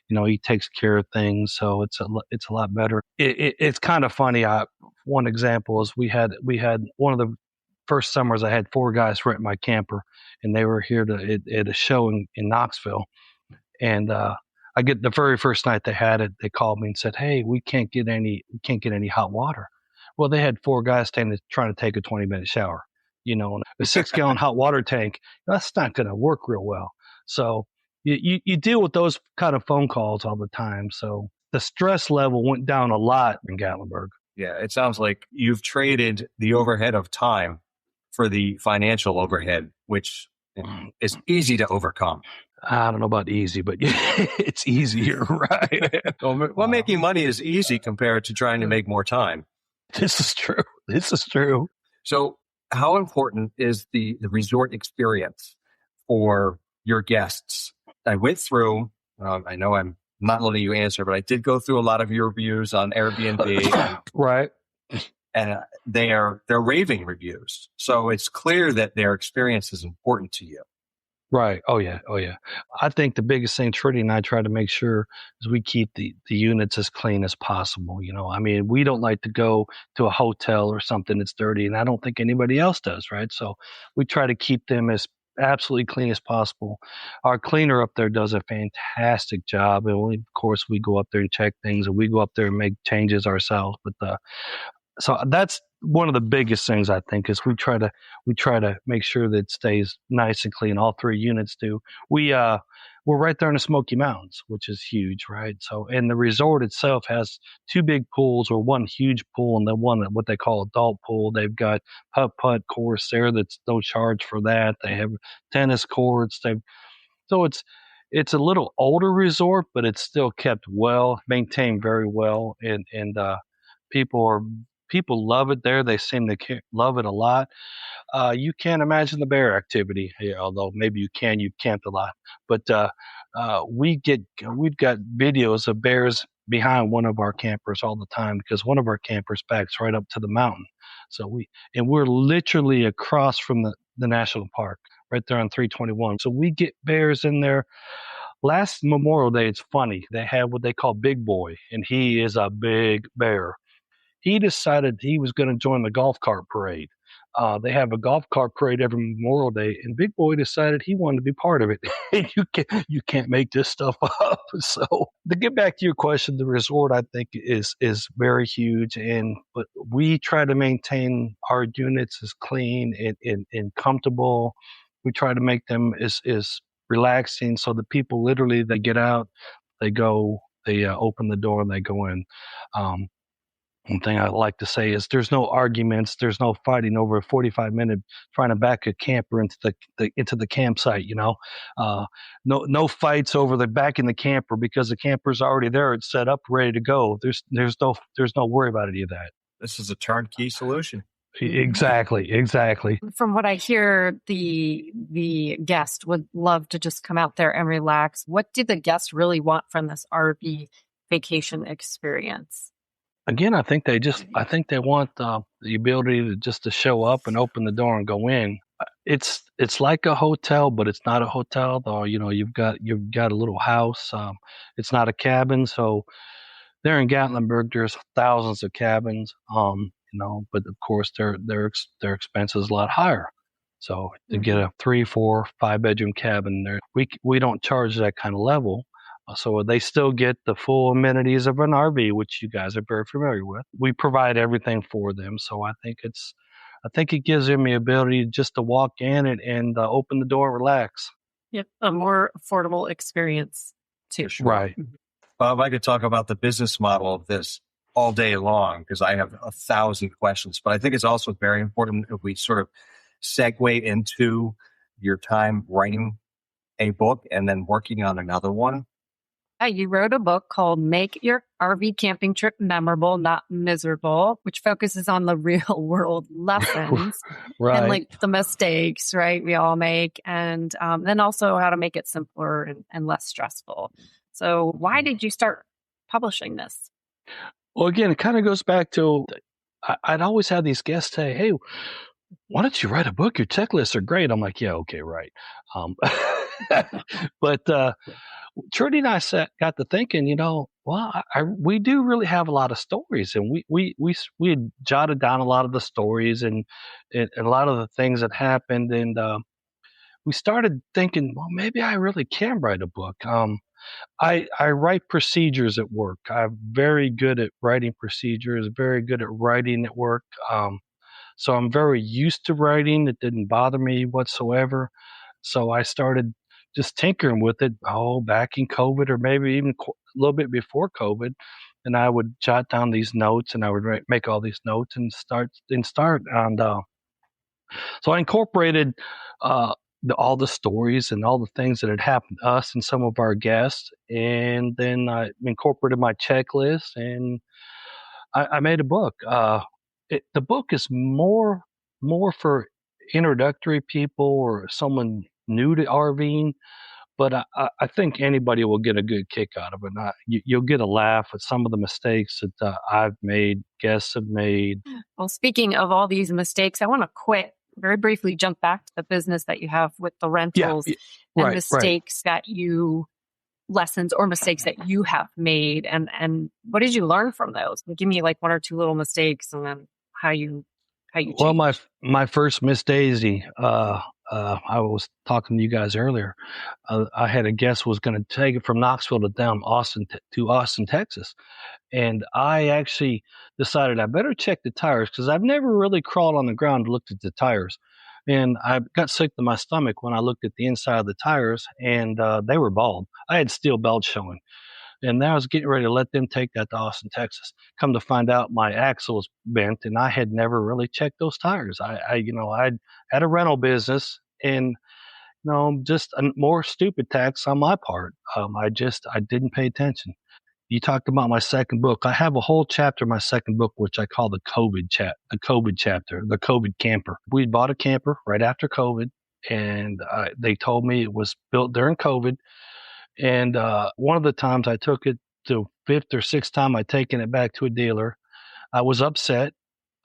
he takes care of things. So it's a lot better. It's kind of funny. One example is we had one of the first summers, I had 4 guys rent my camper, and they were here at a show in Knoxville. And I get the very first night they had it, they called me and said, "Hey, we can't get any hot water." Well, they had 4 guys trying to take a 20-minute shower. And a 6-gallon hot water tank, that's not going to work real well. So you deal with those kind of phone calls all the time. So the stress level went down a lot in Gatlinburg. Yeah, it sounds like you've traded the overhead of time for the financial overhead, which is easy to overcome. I don't know about easy, but it's easier, right? Well, making money is easy compared to trying to make more time. This is true. So how important is the resort experience for your guests? I went through, I know I'm not letting you answer, but I did go through a lot of your reviews on Airbnb. Right. And they're raving reviews. So it's clear that their experience is important to you. Right. Oh yeah. I think the biggest thing Trudy and I try to make sure is we keep the units as clean as possible. I mean, we don't like to go to a hotel or something that's dirty, and I don't think anybody else does, right? So we try to keep them as absolutely clean as possible. Our cleaner up there does a fantastic job, and of course we go up there and check things, and we go up there and make changes ourselves. But so that's one of the biggest things I think is we try to make sure that it stays nice and clean. All 3 units do. We're right there in the Smoky Mountains, which is huge, right? So, and the resort itself has 2 big pools, or 1 huge pool, and then one what they call adult pool. They've got putt course there that's no charge for that. They have tennis courts. So it's a little older resort, but it's still kept well, maintained very well, and people love it there. They seem to love it a lot. You can't imagine the bear activity here, although maybe you can. You've camped a lot, but we've got videos of bears behind one of our campers all the time, because one of our campers backs right up to the mountain. So we're literally across from the national park, right there on 321. So we get bears in there. Last Memorial Day, it's funny. They had what they call Big Boy, and he is a big bear. He decided he was going to join the golf cart parade. They have a golf cart parade every Memorial Day, and Big Boy decided he wanted to be part of it. You can't make this stuff up. So to get back to your question, the resort I think is very huge, but we try to maintain our units as clean and comfortable. We try to make them as relaxing, so the people literally, they get out, they go, they open the door and they go in. One thing I like to say is there's no arguments, there's no fighting over a 45-minute trying to back a camper into the campsite. No fights over the back in the camper, because the camper's already there, it's set up, ready to go. There's no worry about any of that. This is a turnkey solution. Exactly. From what I hear, the guest would love to just come out there and relax. What do the guests really want from this RV vacation experience? Again, I think they want the ability to show up and open the door and go in. It's like a hotel, but it's not a hotel. Though you've got a little house. It's not a cabin. So there in Gatlinburg, there's thousands of cabins. But of course their expense is a lot higher. So to get a 3, 4, 5-bedroom cabin there, we don't charge that kind of level. So they still get the full amenities of an RV, which you guys are very familiar with. We provide everything for them. So I think it gives them the ability just to walk in and open the door and relax. Yep, a more affordable experience too. Sure. Right. Bob, I could talk about the business model of this all day long, because I have 1,000 questions. But I think it's also very important if we sort of segue into your time writing a book and then working on another one. You wrote a book called Make Your RV Camping Trip Memorable, Not Miserable, which focuses on the real world lessons Right. and like the mistakes, right, we all make, and then also how to make it simpler and less stressful. So why did you start publishing this? Well, again, it kind of goes back to I'd always have these guests say, "Hey, why don't you write a book? Your checklists are great. I'm like, yeah, okay, right. But Trudy and I got to thinking, we do really have a lot of stories, and we had jotted down a lot of the stories and a lot of the things that happened, and we started thinking, well, maybe I really can write a book. I write procedures at work. I'm very good at writing procedures, very good at writing at work. So I'm very used to writing. It didn't bother me whatsoever. So I started just tinkering with it, back in COVID, or maybe even a little bit before COVID. And I would jot down these notes, and I would make all these notes and start. And so I incorporated all the stories and all the things that had happened to us and some of our guests. And then I incorporated my checklist, and I made a book. The book is more for introductory people or someone new to RVing, but I think anybody will get a good kick out of it. You'll get a laugh at some of the mistakes that I've made, guests have made. Well, speaking of all these mistakes, I want to very briefly jump back to the business that you have with the rentals and mistakes lessons or mistakes that you have made, and what did you learn from those? Give me like one or two little mistakes, and then how you changed. Well, my first Miss Daisy, I was talking to you guys earlier. I had a guest who was going to take it from Knoxville to Austin, Texas. And I actually decided I better check the tires, because I've never really crawled on the ground and looked at the tires. And I got sick to my stomach when I looked at the inside of the tires, and they were bald. I had steel belts showing. And I was getting ready to let them take that to Austin, Texas. Come to find out, my axle was bent, and I had never really checked those tires. I had a rental business, and just a more stupid tax on my part. I didn't pay attention. You talked about my second book. I have a whole chapter in my second book, which I call the COVID chapter, the COVID camper. We bought a camper right after COVID, and they told me it was built during COVID. And one of the times I took it, to fifth or sixth time I'd taken it back to a dealer, I was upset.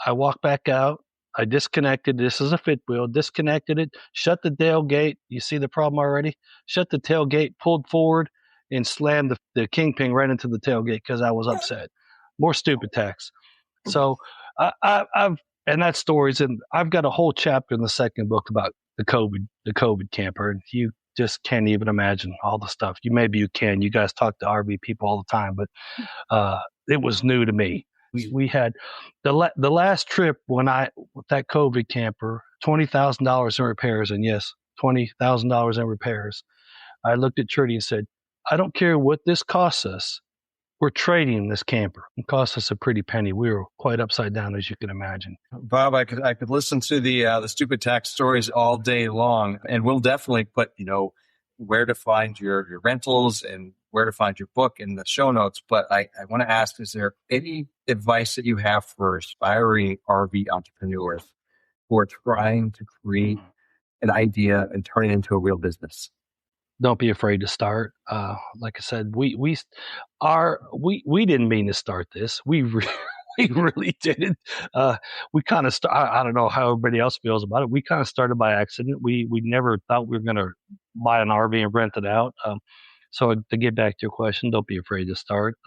I walked back out. I disconnected. This is a fifth wheel. Disconnected it. Shut the tailgate. You see the problem already? Shut the tailgate. Pulled forward and slammed the kingpin right into the tailgate because I was upset. More stupid tax. So I've and that stories, and I've got a whole chapter in the second book about the COVID camper, and you just can't even imagine all the stuff. Maybe you can. You guys talk to RV people all the time, but it was new to me. We had the last trip with that COVID camper, $20,000 in repairs, and yes, $20,000 in repairs. I looked at Trudy and said, I don't care what this costs us. We're trading this camper. It cost us a pretty penny. We were quite upside down, as you can imagine. Bob, I could listen to the stupid tax stories all day long, and we'll definitely put where to find your rentals and where to find your book in the show notes. But I want to ask: is there any advice that you have for aspiring RV entrepreneurs who are trying to create an idea and turn it into a real business? Don't be afraid to start. Like I said, we didn't mean to start this. We really didn't. We kind of I don't know how everybody else feels about it. We kind of started by accident. We never thought we were going to buy an RV and rent it out. So to get back to your question, don't be afraid to start.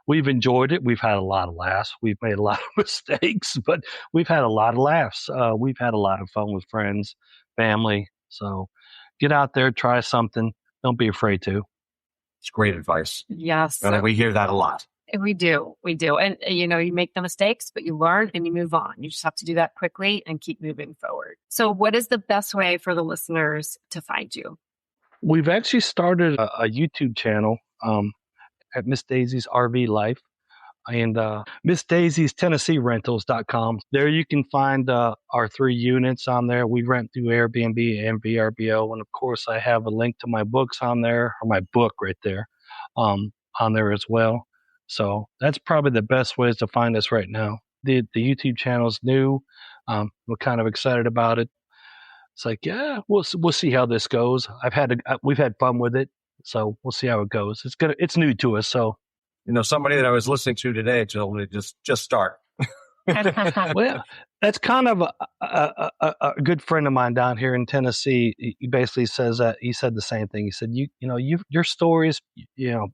We've enjoyed it. We've had a lot of laughs. We've made a lot of mistakes, but we've had a lot of laughs. We've had a lot of fun with friends, family. So get out there, try something. Don't be afraid to. It's great advice. Yes. And we hear that a lot. We do. And, you make the mistakes, but you learn and you move on. You just have to do that quickly and keep moving forward. So what is the best way for the listeners to find you? We've actually started a YouTube channel at Miss Daisy's RV Life, and MissDaisysTennesseeRentals.com. There you can find our 3 units on there. We rent through Airbnb and VRBO. And of course, I have a link to my books on there, or my book right there, on there as well. So that's probably the best ways to find us right now. The YouTube channel is new. We're kind of excited about it. It's like, yeah, we'll see how this goes. We've had fun with it, so we'll see how it goes. It's new to us, so. Somebody that I was listening to today told me just start. Well, that's kind of a good friend of mine down here in Tennessee. He basically says that he said the same thing. He said, your stories,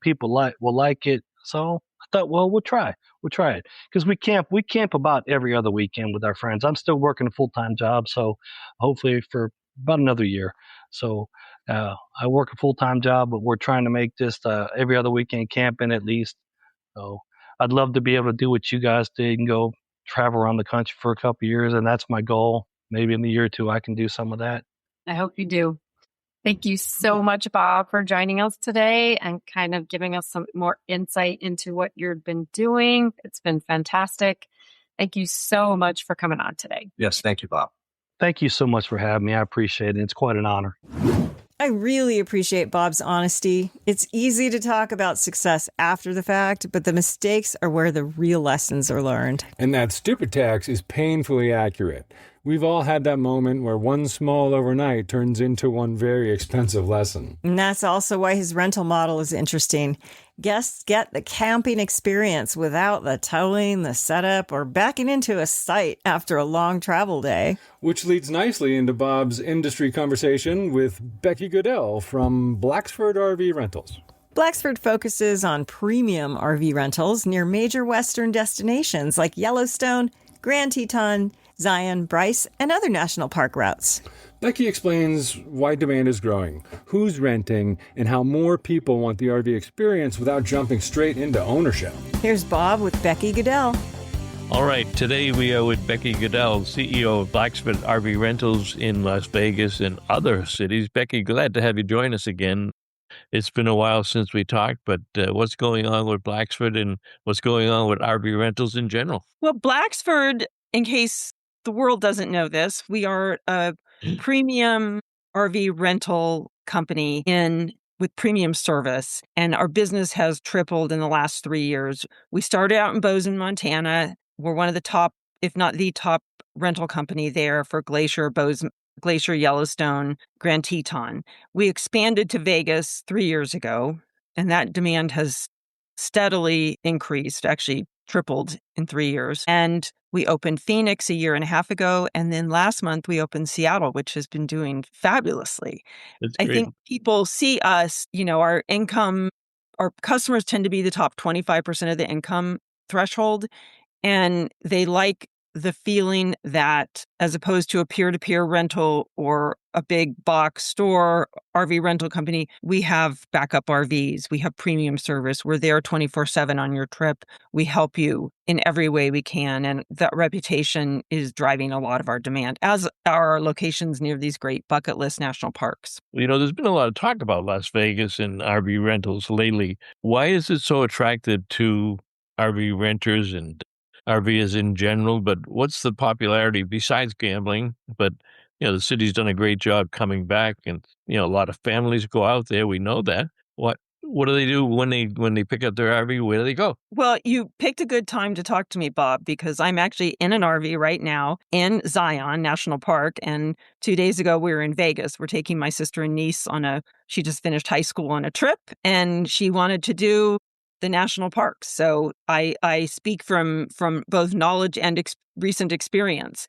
people will like it. So I thought, well, we'll try it because we camp about every other weekend with our friends. I'm still working a full-time job, so hopefully for about another year. So I work a full-time job, but we're trying to make this every other weekend camping at least. So I'd love to be able to do what you guys did and go travel around the country for a couple of years, and that's my goal. Maybe in a year or two, I can do some of that. I hope you do. Thank you so much, Bob, for joining us today and kind of giving us some more insight into what you've been doing. It's been fantastic. Thank you so much for coming on today. Yes, thank you, Bob. Thank you so much for having me. I appreciate it. It's quite an honor. I really appreciate Bob's honesty. It's easy to talk about success after the fact, but the mistakes are where the real lessons are learned. And that stupid tax is painfully accurate. We've all had that moment where one small overnight turns into one very expensive lesson. And that's also why his rental model is interesting. Guests get the camping experience without the towing, the setup, or backing into a site after a long travel day. Which leads nicely into Bob's industry conversation with Becky Goodell from Blacksford RV Rentals. Blacksford focuses on premium RV rentals near major Western destinations like Yellowstone, Grand Teton, Zion, Bryce, and other national park routes. Becky explains why demand is growing, who's renting, and how more people want the RV experience without jumping straight into ownership. Here's Bob with Becky Goodell. All right, today we are with Becky Goodell, CEO of Blacksford RV Rentals in Las Vegas and other cities. Becky, glad to have you join us again. It's been a while since we talked, but what's going on with Blacksford and what's going on with RV rentals in general? Well, Blacksford, in case the world doesn't know this, we are a premium RV rental company with premium service, and our business has tripled in the last 3 years. We started out in Bozeman, Montana. We're one of the top, if not the top, rental company there for Glacier, Yellowstone, Grand Teton. We expanded to Vegas 3 years ago, and that demand has steadily increased, actually tripled in 3 years. And we opened Phoenix a year and a half ago. And then last month we opened Seattle, which has been doing fabulously. I think people see us, our income, our customers tend to be the top 25% of the income threshold. And they like the feeling that as opposed to a peer-to-peer rental or a big box store RV rental company, we have backup RVs. We have premium service. We're there 24/7 on your trip. We help you in every way we can. And that reputation is driving a lot of our demand, as are our locations near these great bucket list national parks. There's been a lot of talk about Las Vegas and RV rentals lately. Why is it so attractive to RV renters and RVers in general, but what's the popularity besides gambling? But, the city's done a great job coming back, and, a lot of families go out there. We know that. What do they do when they pick up their RV? Where do they go? Well, you picked a good time to talk to me, Bob, because I'm actually in an RV right now in Zion National Park. And 2 days ago, we were in Vegas. We're taking my sister and niece she just finished high school on a trip, and she wanted to do the national parks. So I speak from both knowledge and recent experience.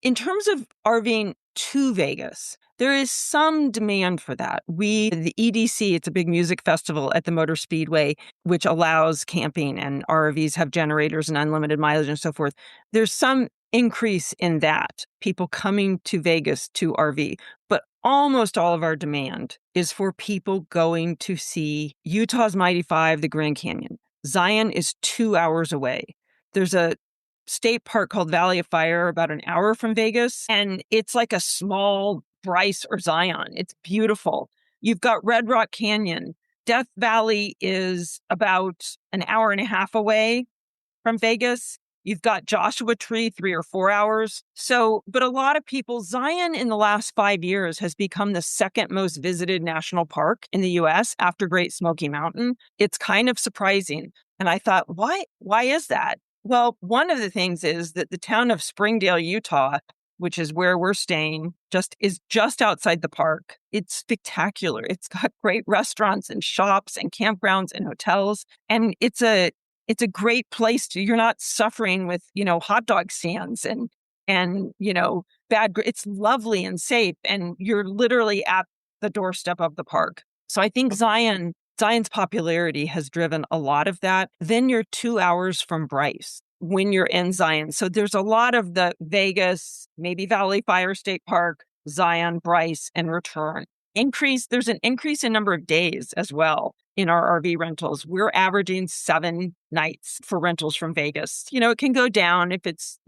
In terms of RVing to Vegas, there is some demand for that. The EDC, it's a big music festival at the Motor Speedway, which allows camping, and RVs have generators and unlimited mileage and so forth. There's some increase in that, people coming to Vegas to RV. But almost all of our demand is for people going to see Utah's Mighty Five, the Grand Canyon. Zion is 2 hours away. There's a state park called Valley of Fire about an hour from Vegas, and it's like a small Bryce or Zion. It's beautiful. You've got Red Rock Canyon. Death Valley is about an hour and a half away from Vegas. You've got Joshua Tree, 3 or 4 hours. But a lot of people, Zion in the last 5 years has become the second most visited national park in the U.S. after Great Smoky Mountain. It's kind of surprising. And I thought, why is that? Well, one of the things is that the town of Springdale, Utah, which is where we're staying, is just outside the park. It's spectacular. It's got great restaurants and shops and campgrounds and hotels. And it's a it's a great place to, you're not suffering with, hot dog stands and, it's lovely and safe. And you're literally at the doorstep of the park. So I think Zion's popularity has driven a lot of that. Then you're 2 hours from Bryce when you're in Zion. So there's a lot of the Vegas, maybe Valley Fire State Park, Zion, Bryce, and return. There's an increase in number of days as well in our RV rentals. We're averaging 7 nights for rentals from Vegas. It can go down if it's,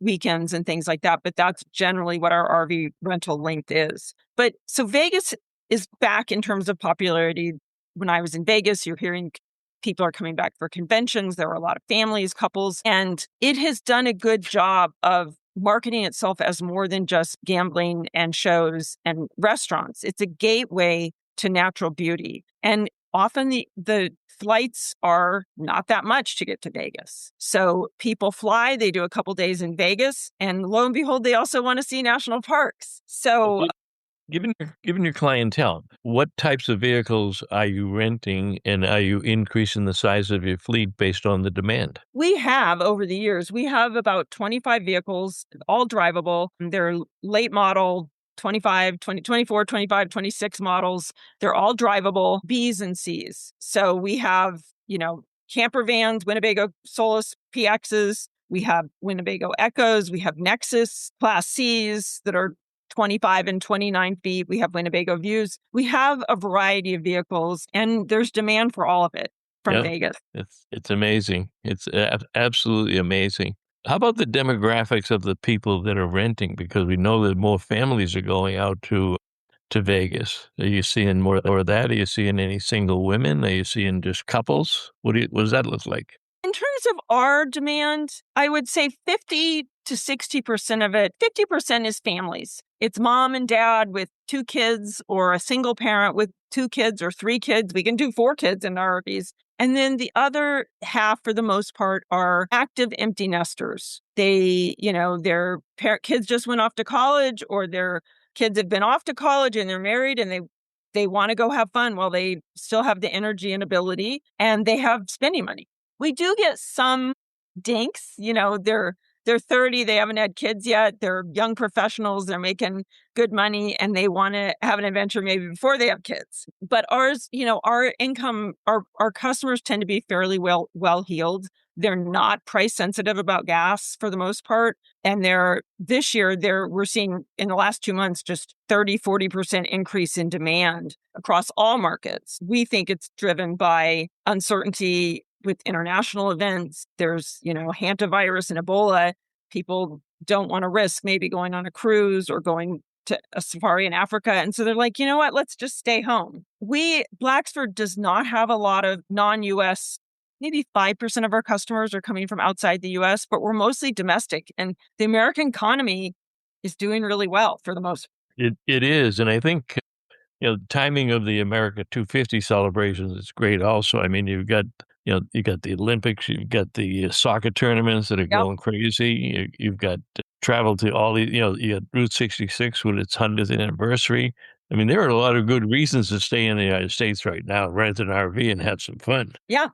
weekends and things like that, but that's generally what our RV rental length is. But so Vegas is back in terms of popularity. When I was in Vegas, you're hearing people are coming back for conventions. There were a lot of families, couples, and it has done a good job of marketing itself as more than just gambling and shows and restaurants. It's a gateway to natural beauty. And often the flights are not that much to get to Vegas. So people fly, they do a couple days in Vegas, and lo and behold, they also want to see national parks. So given your clientele, what types of vehicles are you renting, and are you increasing the size of your fleet based on the demand? We have, over the years, about 25 vehicles, all drivable. They're late model, 25, 20, 24, 25, 26 models. They're all drivable, Bs and Cs. So we have, camper vans, Winnebago Solis PXs. We have Winnebago Echoes. We have Nexus Class Cs that are 25 and 29 feet. We have Winnebago Views. We have a variety of vehicles, and there's demand for all of it from Vegas. It's amazing. It's absolutely amazing. How about the demographics of the people that are renting? Because we know that more families are going out to Vegas. Are you seeing more of that? Are you seeing any single women? Are you seeing just couples? What does that look like? In terms of our demand, I would say 50 to 60% of it, 50% is families. It's mom and dad with 2 kids, or a single parent with 2 kids or 3 kids. We can do 4 kids in our RVs. And then the other half, for the most part, are active empty nesters. They, their kids just went off to college, or their kids have been off to college and they're married, and they want to go have fun while they still have the energy and ability, and they have spending money. We do get some dinks, they're 30, they haven't had kids yet, they're young professionals, they're making good money, and they want to have an adventure maybe before they have kids. But ours, our income, our customers tend to be fairly well-heeled. They're not price sensitive about gas for the most part. And this year, we're seeing in the last 2 months, just 30, 40% increase in demand across all markets. We think it's driven by uncertainty with international events. There's, hantavirus and Ebola. People don't want to risk maybe going on a cruise or going to a safari in Africa. And so they're like, you know what, let's just stay home. Blacksford does not have a lot of non-US. Maybe 5% of our customers are coming from outside the US, but we're mostly domestic. And the American economy is doing really well for the most part. It is. And I think, the timing of the America 250 celebrations is great also. I mean, you've got the Olympics, you've got the soccer tournaments that are going crazy. You've got travel to all the, you got Route 66 with its 100th anniversary. I mean, there are a lot of good reasons to stay in the United States right now, rent an RV and have some fun. Yeah.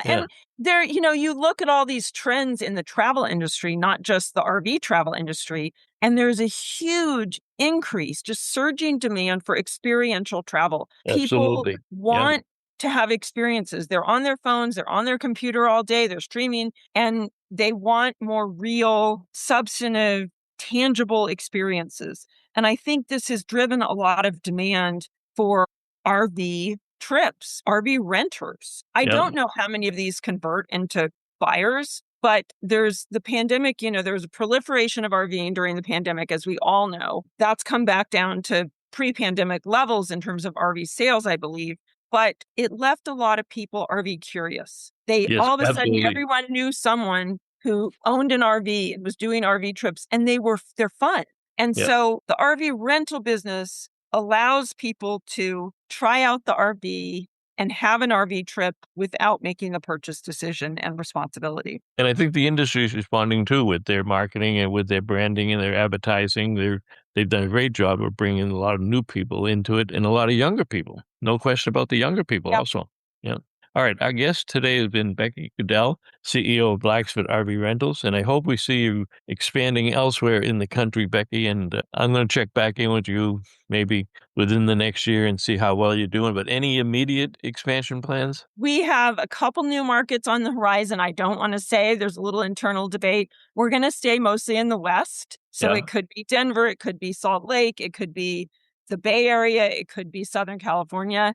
And there, you look at all these trends in the travel industry, not just the RV travel industry, and there's a huge increase, just surging demand for experiential travel. Absolutely. People want to have experiences. They're on their phones, they're on their computer all day, they're streaming, and they want more real, substantive, tangible experiences. And I think this has driven a lot of demand for RV trips, RV renters. I don't know how many of these convert into buyers, but there's the pandemic, there was a proliferation of RVing during the pandemic, as we all know. That's come back down to pre-pandemic levels in terms of RV sales, I believe. But it left a lot of people RV curious. All of a sudden, everyone knew someone who owned an RV and was doing RV trips, and they're fun. And so the RV rental business allows people to try out the RV and have an RV trip without making the purchase decision and responsibility. And I think the industry is responding too with their marketing and with their branding and their advertising. They've done a great job of bringing a lot of new people into it and a lot of younger people. No question about the younger people also. Yeah. All right. Our guest today has been Becky Goodell, CEO of Blacksford RV Rentals, and I hope we see you expanding elsewhere in the country, Becky. And I'm going to check back in with you maybe within the next year and see how well you're doing. But any immediate expansion plans? We have a couple new markets on the horizon. I don't want to say. There's a little internal debate. We're going to stay mostly in the West. So It could be Denver, it could be Salt Lake, it could be the Bay Area, it could be Southern California.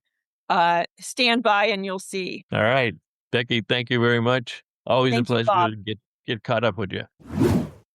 Stand by and you'll see. All right. Becky, thank you very much. Always Thank a you, pleasure Bob. to get caught up with you.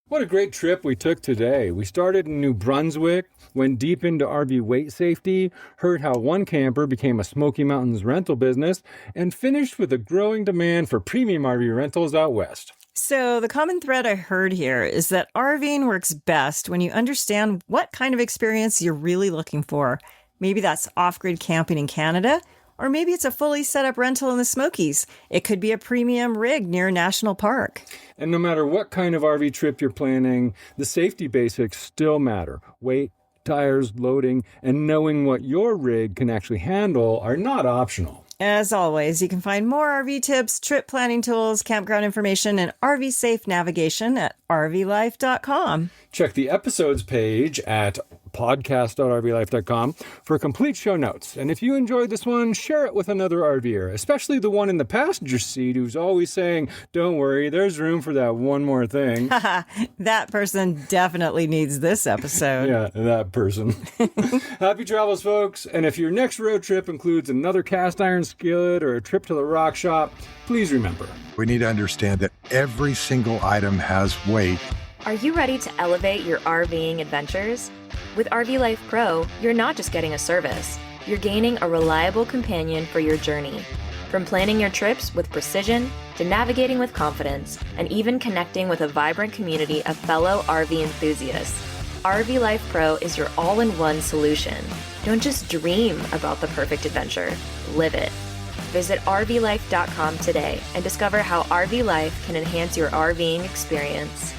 What a great trip we took today. We started in New Brunswick, went deep into RV weight safety, heard how one camper became a Smoky Mountains rental business, and finished with a growing demand for premium RV rentals out west. So the common thread I heard here is that RVing works best when you understand what kind of experience you're really looking for. Maybe that's off-grid camping in Canada, or maybe it's a fully set up rental in the Smokies. It could be a premium rig near a national park. And no matter what kind of RV trip you're planning, the safety basics still matter. Weight, tires, loading, and knowing what your rig can actually handle are not optional. As always, you can find more RV tips, trip planning tools, campground information, and RV safe navigation at rvlife.com. Check the episodes page at podcast.rvlife.com for complete show notes. And if you enjoyed this one, share it with another RVer, especially the one in the passenger seat who's always saying, don't worry, there's room for that one more thing. That person definitely needs this episode. Yeah, that person. Happy travels, folks. And if your next road trip includes another cast iron skillet or a trip to the rock shop, please remember, We need to understand that every single item has weight. Are you ready to elevate your RVing adventures? With RV Life Pro, you're not just getting a service, you're gaining a reliable companion for your journey. From planning your trips with precision, to navigating with confidence, and even connecting with a vibrant community of fellow RV enthusiasts, RV Life Pro is your all-in-one solution. Don't just dream about the perfect adventure, live it. Visit rvlife.com today and discover how RV Life can enhance your RVing experience.